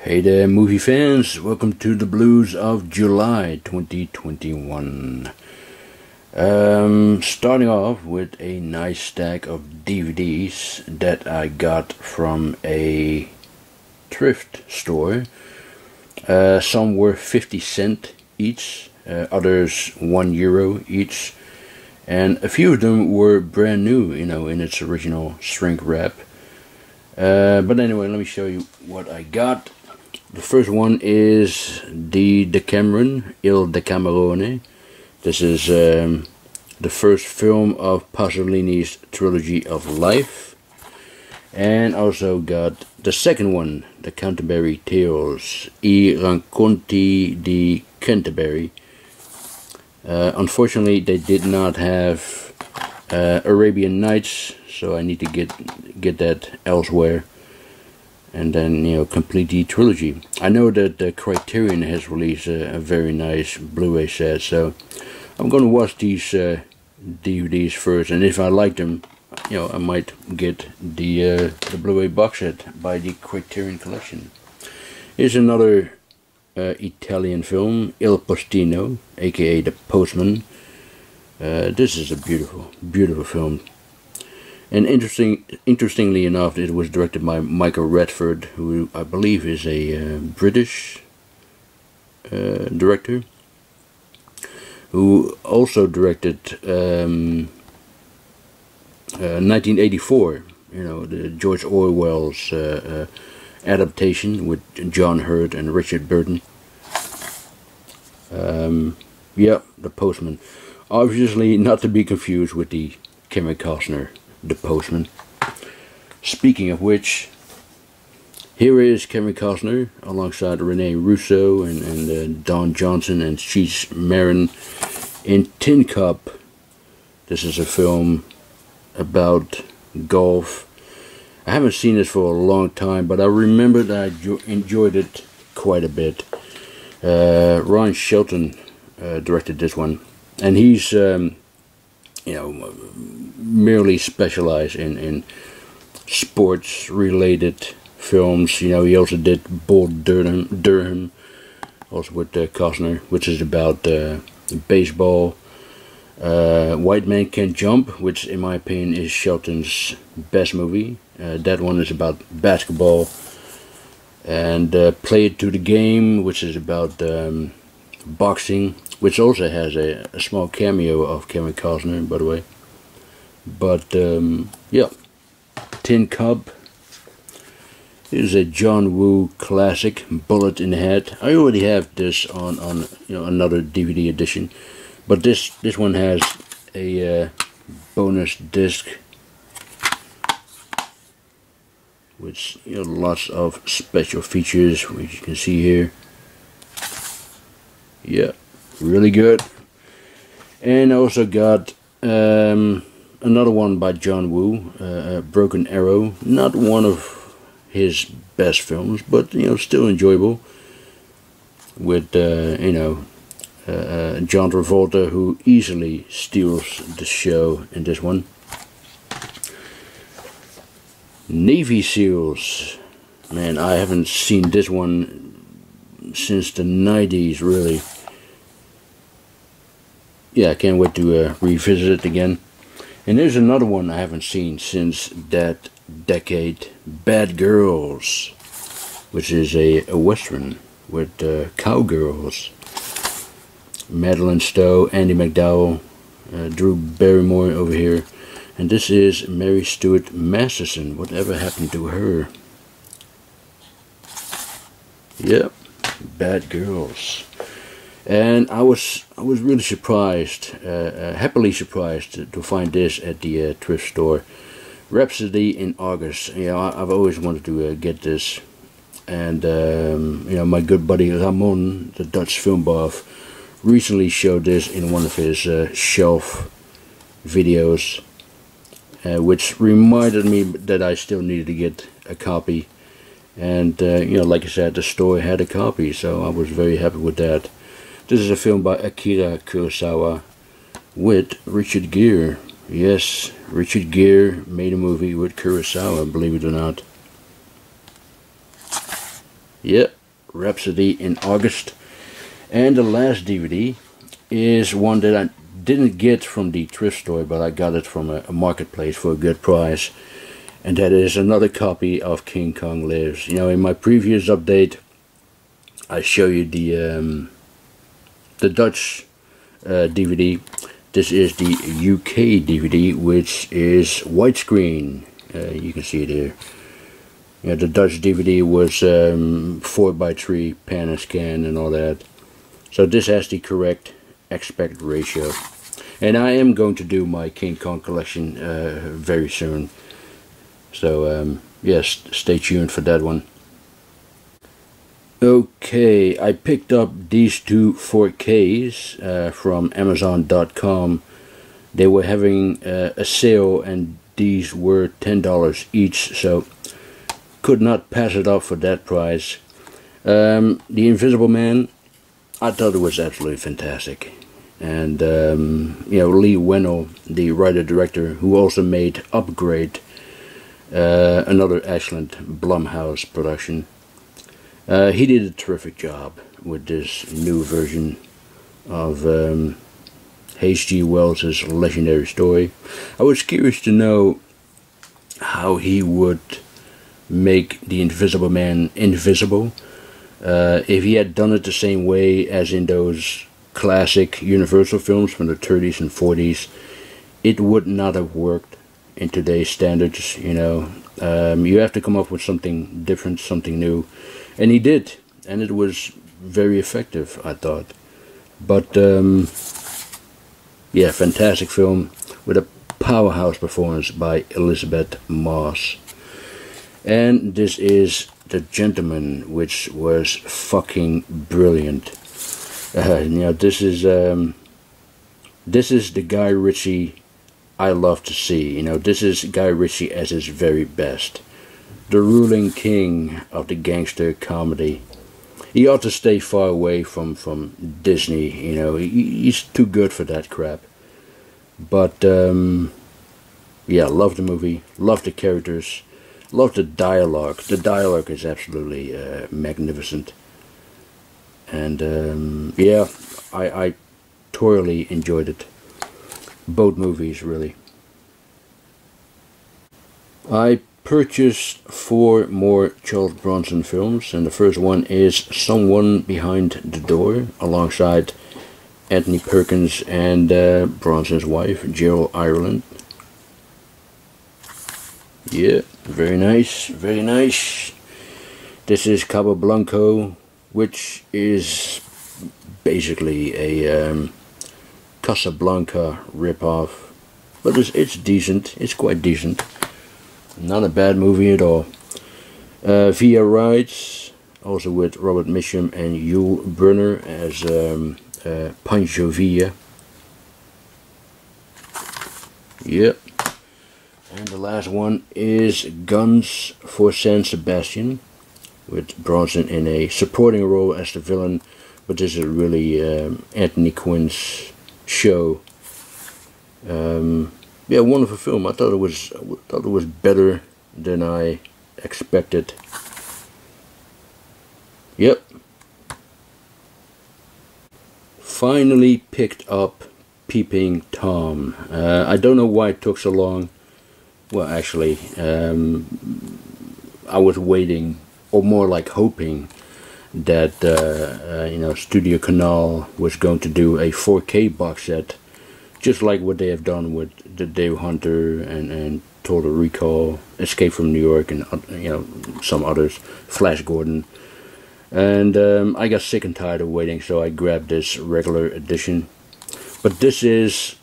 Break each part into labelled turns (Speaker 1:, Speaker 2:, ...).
Speaker 1: Hey there, movie fans. Welcome to the Blues of July 2021. Starting off with a nice stack of DVDs that I got from a thrift store. Some were 50 cents each, others €1 each, and a few of them were brand new, in its original shrink wrap. But anyway, let me show you what I got. The first one is the Decameron, Il Decamerone. This is the first film of Pasolini's trilogy of life. And also got the second one, the Canterbury Tales, I Racconti di Canterbury. Unfortunately, they did not have Arabian Nights, so I need to get that elsewhere. And then, complete the trilogy. I know that the Criterion has released a very nice Blu-ray set, so I'm going to watch these DVDs first, and if I like them, I might get the Blu-ray box set by the Criterion Collection. Here's another Italian film, Il Postino, aka The Postman. This is a beautiful, beautiful film. And interestingly enough, it was directed by Michael Radford, who I believe is a British director, who also directed 1984, the George Orwell's adaptation with John Hurt and Richard Burton. Yeah, The Postman. Obviously not to be confused with the Kevin Costner The Postman. Speaking of which, here is Kevin Costner alongside Rene Russo and Don Johnson and Cheech Marin in Tin Cup. This is a film about golf. I haven't seen this for a long time, but I remember that I enjoyed it quite a bit. Ron Shelton directed this one, and he's merely specialized in sports related films. He also did Bull Durham, also with Costner, which is about baseball. White Man Can't Jump, which in my opinion is Shelton's best movie. That one is about basketball. And Play It to the Game, which is about boxing, which also has a small cameo of Kevin Costner, by the way. But yeah, Tin Cup is a John Woo classic, Bullet in the Head. I already have this on another DVD edition, but this one has a bonus disc with lots of special features, which you can see here. Yeah, really good. And I also got another one by John Woo, Broken Arrow. Not one of his best films, but still enjoyable. With John Travolta, who easily steals the show in this one. Navy SEALs. Man, I haven't seen this one since the 90s, really. Yeah, I can't wait to revisit it again. And there's another one I haven't seen since that decade, Bad Girls, which is a western with cowgirls. Madeline Stowe, Andy McDowell, Drew Barrymore over here. And this is Mary Stuart Masterson. Whatever happened to her? Yep, Bad Girls. And I was really surprised, happily surprised to find this at the thrift store. Rhapsody in August. I've always wanted to get this, and my good buddy Ramon, the Dutch film buff, recently showed this in one of his shelf videos, which reminded me that I still needed to get a copy. And like I said, the store had a copy, so I was very happy with that. This is a film by Akira Kurosawa with Richard Gere. Yes, Richard Gere made a movie with Kurosawa, believe it or not. Yep, Rhapsody in August. And the last DVD is one that I didn't get from the thrift store, but I got it from a marketplace for a good price. And that is another copy of King Kong Lives. You know, in my previous update, I show you the Dutch DVD. This is the UK DVD, which is widescreen. You can see it here. Yeah, the Dutch DVD was 4:3 pan and scan and all that. So this has the correct aspect ratio. And I am going to do my King Kong collection very soon. So yes, stay tuned for that one. Okay, I picked up these two 4Ks from Amazon.com. They were having a sale and these were $10 each, so could not pass it up for that price. The Invisible Man, I thought it was absolutely fantastic. And you know, Lee Wennell, the writer-director, who also made Upgrade, another excellent Blumhouse production. He did a terrific job with this new version of H.G. Wells' legendary story. I was curious to know how he would make the Invisible Man invisible. If he had done it the same way as in those classic Universal films from the 30s and 40s, it would not have worked in today's standards, you know. You have to come up with something different, something new. And he did, and it was very effective, I thought. But yeah, fantastic film with a powerhouse performance by Elizabeth Moss. And this is The Gentleman, which was fucking brilliant. You know, this is the Guy Ritchie I love to see. You know, this is Guy Ritchie at his very best. The ruling king of the gangster comedy. He ought to stay far away from Disney, you know. He's too good for that crap. But yeah, love the movie, love the characters, love the dialogue. The dialogue is absolutely magnificent. And yeah, I thoroughly enjoyed it. Both movies, really. I purchased 4 more Charles Bronson films, and the first one is Someone Behind the Door, alongside Anthony Perkins and Bronson's wife, Jill Ireland. Yeah, very nice, very nice. This is Cabo Blanco, which is basically a Casablanca ripoff, but it's decent. It's quite decent. Not a bad movie at all. Via Rides, also with Robert Mitchum and Yul Brynner as Pancho Villa. Yep. And the last one is Guns for San Sebastian, with Bronson in a supporting role as the villain, but this is really Anthony Quinn's show. Yeah, wonderful film. I thought it was better than I expected. Yep. Finally picked up Peeping Tom. I don't know why it took so long. Well, actually, I was waiting, or more like hoping, that you know, Studio Canal was going to do a 4K box set, just like what they have done with the Dave Hunter and Total Recall, Escape from New York, and you know, some others, Flash Gordon. And I got sick and tired of waiting, so I grabbed this regular edition. But this is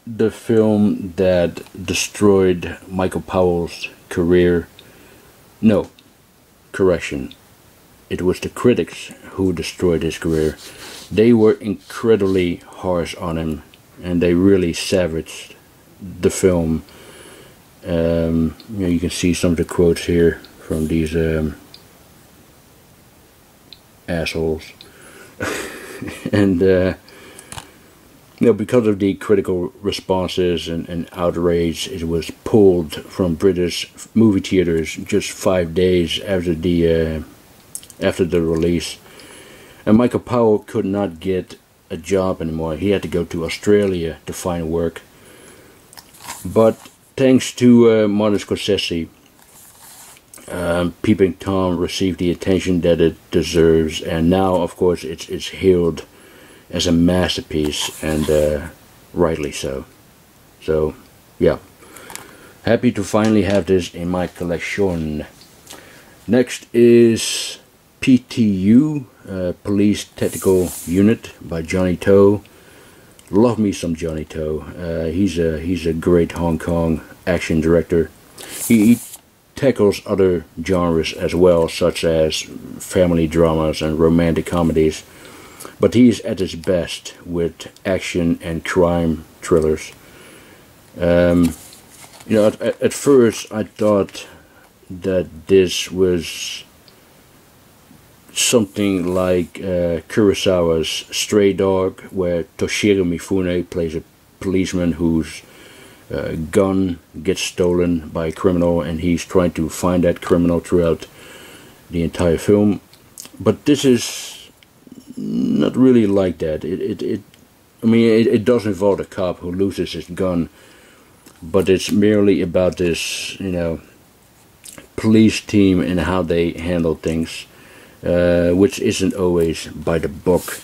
Speaker 1: the film that destroyed Michael Powell's career. No, correction. It was the critics who destroyed his career. They were incredibly harsh on him, and they really savaged the film. You know, you can see some of the quotes here from these assholes. And you know, because of the critical responses and outrage, it was pulled from British movie theaters just 5 days after the after the release. And Michael Powell could not get a job anymore. He had to go to Australia to find work. But thanks to Martin Scorsese, Peeping Tom received the attention that it deserves, and now, of course, it's hailed as a masterpiece, and rightly so. So, yeah, happy to finally have this in my collection. Next is PTU, Police Tactical Unit by Johnny To. Love me some Johnny To. He's a great Hong Kong action director. He tackles other genres as well, such as family dramas and romantic comedies. But he's at his best with action and crime thrillers. You know, at first I thought that this was something like Kurosawa's Stray Dog, where Toshiro Mifune plays a policeman whose gun gets stolen by a criminal, and he's trying to find that criminal throughout the entire film. But this is not really like that. I mean, it does involve a cop who loses his gun, but it's merely about this, you know, police team and how they handle things, which isn't always by the book.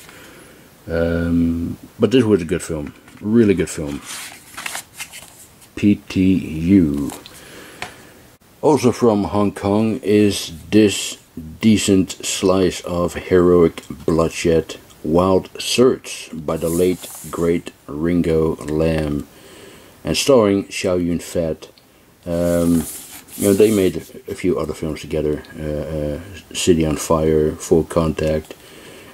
Speaker 1: But this was a good film, really good film. PTU. Also from Hong Kong is this decent slice of heroic bloodshed, Wild Search by the late great Ringo Lam, and starring Chow Yun-fat. You know, they made a few other films together, City on Fire, Full Contact,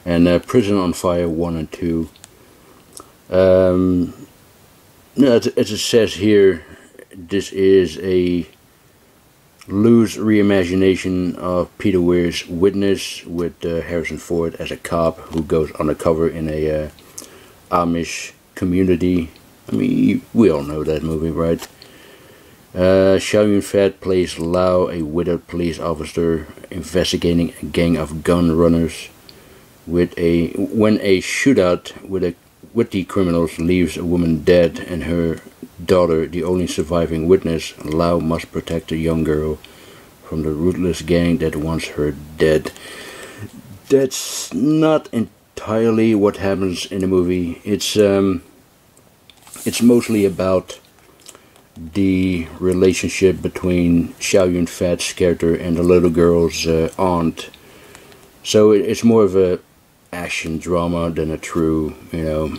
Speaker 1: and Prison on Fire 1 and 2. As it says here, this is a loose reimagination of Peter Weir's Witness, with Harrison Ford as a cop who goes undercover in a Amish community. I mean, we all know that movie, right? Chow Yun-fat plays Lau, a widowed police officer investigating a gang of gun runners. When a shootout with the criminals leaves a woman dead and her daughter the only surviving witness, Lau must protect a young girl from the ruthless gang that wants her dead. That's not entirely what happens in the movie. It's mostly about the relationship between Chow Yun-fat's character and the little girl's aunt. So it's more of a action drama than a true, you know,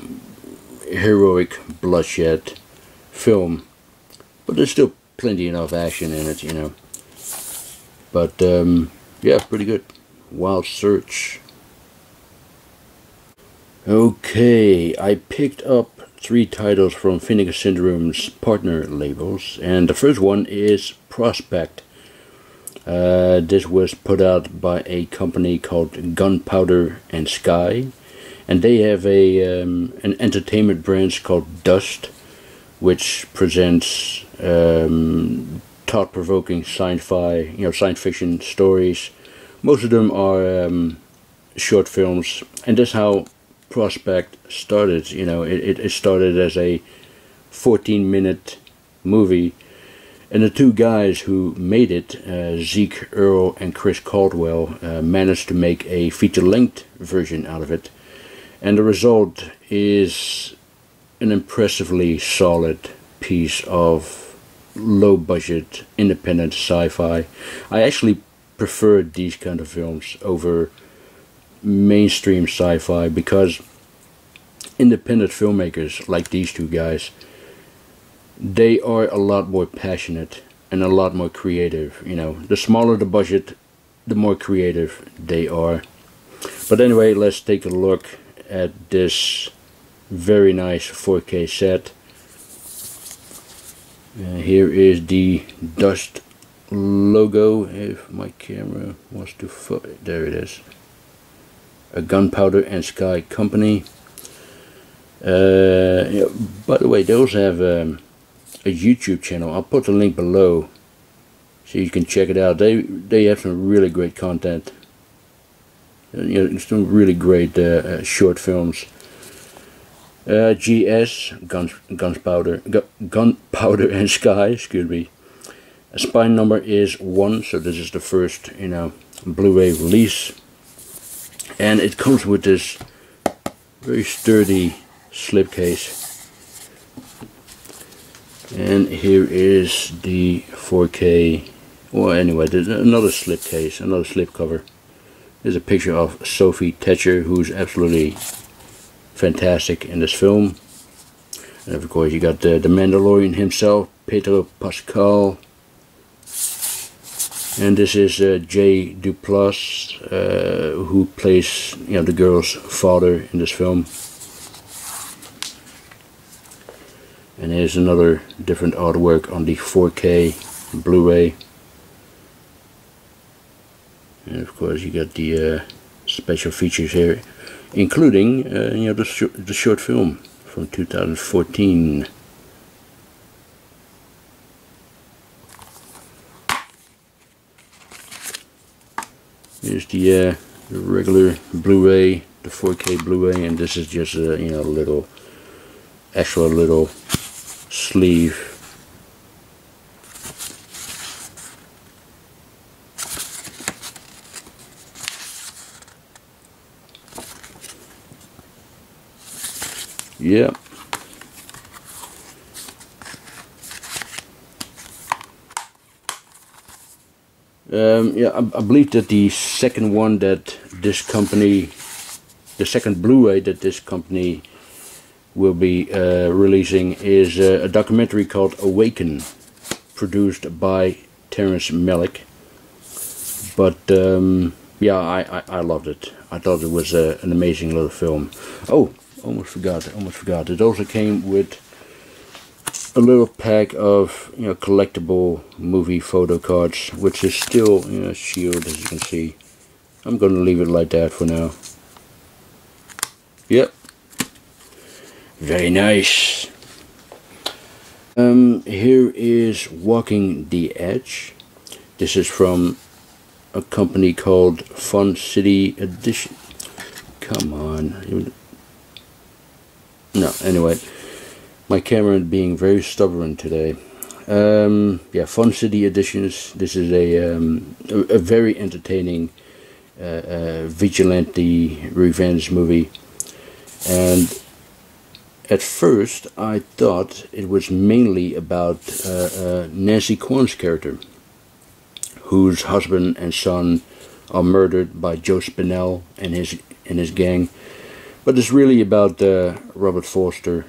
Speaker 1: heroic bloodshed film. But there's still plenty enough action in it, you know. But yeah, pretty good. Wild Search. Okay, I picked up 3 titles from Vinegar Syndrome's partner labels, and the first one is Prospect. This was put out by a company called Gunpowder and Sky, and they have an entertainment branch called Dust, which presents thought-provoking science fiction stories. Most of them are short films, and that's how Prospect started. You know, it started as a 14-minute movie, and the 2 guys who made it, Zeke Earl and Chris Caldwell, managed to make a feature-length version out of it, and the result is an impressively solid piece of low-budget independent sci-fi. I actually prefer these kind of films over mainstream sci-fi, because independent filmmakers like these 2 guys, they are a lot more passionate and a lot more creative. You know, the smaller the budget, the more creative they are. But anyway, let's take a look at this very nice 4K set. Here is the Dust logo, if my camera wants to there it is. A Gunpowder and Sky company. Yeah, by the way, they also have a YouTube channel. I'll put the link below so you can check it out. They have some really great content. You know, some really great short films. GS, Gunpowder and Sky, excuse me. Spine number is 1, so this is the first, you know, Blu-ray release. And it comes with this very sturdy slipcase. And here is the 4K. Well, anyway, there's another slipcase, another slipcover. There's a picture of Sophie Tetcher, who's absolutely fantastic in this film. And of course, you got the Mandalorian himself, Pedro Pascal. And this is Jay Duplass, who plays, you know, the girl's father in this film. And here's another different artwork on the 4K Blu-ray. And of course, you got the special features here, including you know, the short film from 2014. Here's the regular Blu-ray, the 4K Blu-ray, and this is just a, you know, little sleeve. Yeah. Yeah, I believe that the second one that this company, the second Blu-ray that this company will be releasing is a documentary called Awaken, produced by Terrence Malick. But yeah, I loved it. I thought it was an amazing little film. Oh, almost forgot. It also came with a little pack of, you know, collectible movie photo cards, which is still, you know, sealed, as you can see. I'm gonna leave it like that for now. Yep. Very nice. Here is Walking the Edge. This is from a company called Fun City Edition. Come on. No, anyway. My camera being very stubborn today. Yeah, Fun City Editions. This is a very entertaining vigilante revenge movie. And at first I thought it was mainly about Nancy Kwan's character, whose husband and son are murdered by Joe Spinell and his gang. But it's really about Robert Forster.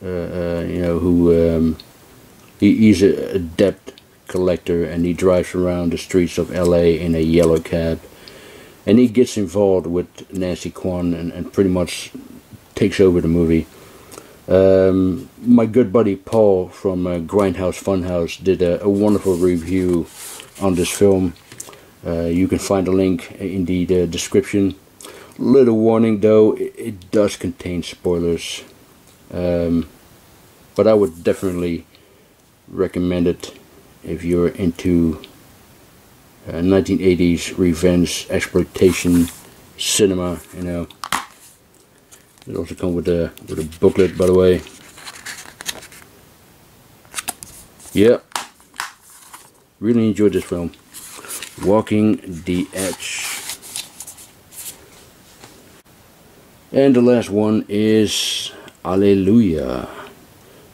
Speaker 1: You know, who he's a debt collector, and he drives around the streets of LA in a yellow cab, and he gets involved with Nancy Kwan and pretty much takes over the movie. My good buddy Paul from Grindhouse Funhouse did a wonderful review on this film. You can find a link in the description. Little warning though, it does contain spoilers. But I would definitely recommend it if you're into 1980s revenge exploitation cinema. You know, it also comes with a booklet, by the way. Yeah, really enjoyed this film, Walking the Edge. And the last one is Alleluia.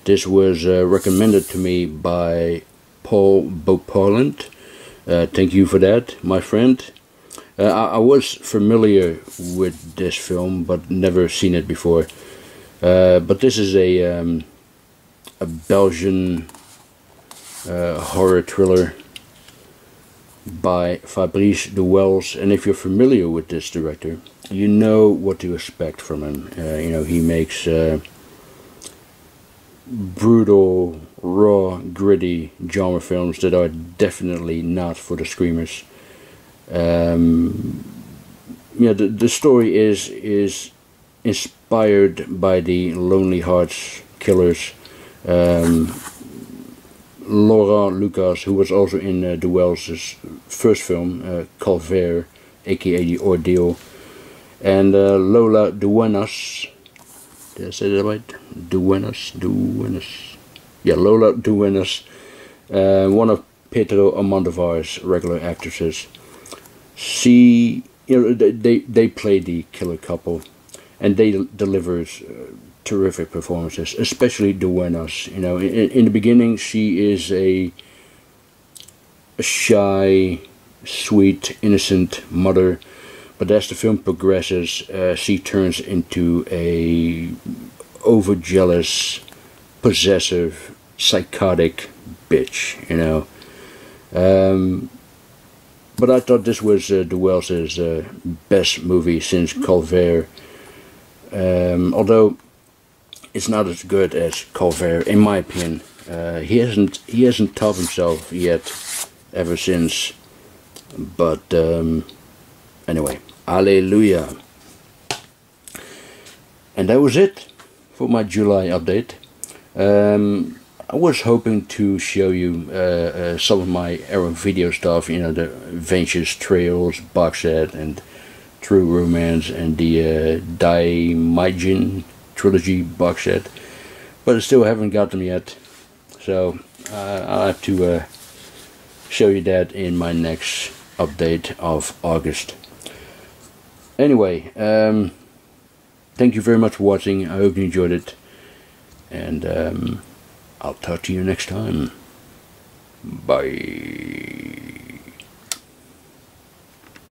Speaker 1: This was recommended to me by Paul Boparland. Thank you for that, my friend. I was familiar with this film, but never seen it before. But this is a Belgian horror thriller by Fabrice de Wells, and if you're familiar with this director, you know what to expect from him. You know, he makes brutal, raw, gritty genre films that are definitely not for the screamers. Yeah, the story is inspired by the Lonely Hearts Killers. Laura Lucas, who was also in de Wells' first film, Calvaire, aka The Ordeal, and Lola Duenas. Did I say that right? Duenas. Yeah, Lola Duenas, one of Pedro Almodovar's regular actresses. She, they play the killer couple, and they delivers terrific performances, especially Duenas. In the beginning, she is a shy, sweet, innocent mother, but as the film progresses, she turns into a overjealous, possessive, psychotic bitch. But I thought this was Duell's best movie since Calvaire. Although it's not as good as Calvaire, in my opinion. He hasn't topped himself yet, ever since. But anyway, Alleluia. And that was it for my July update. I was hoping to show you some of my era video stuff, the Ventures Trails box set and True Romance and the Daimajin trilogy box set, but I still haven't got them yet, so I'll have to show you that in my next update of August. Anyway, thank you very much for watching. I hope you enjoyed it, and I'll talk to you next time. Bye.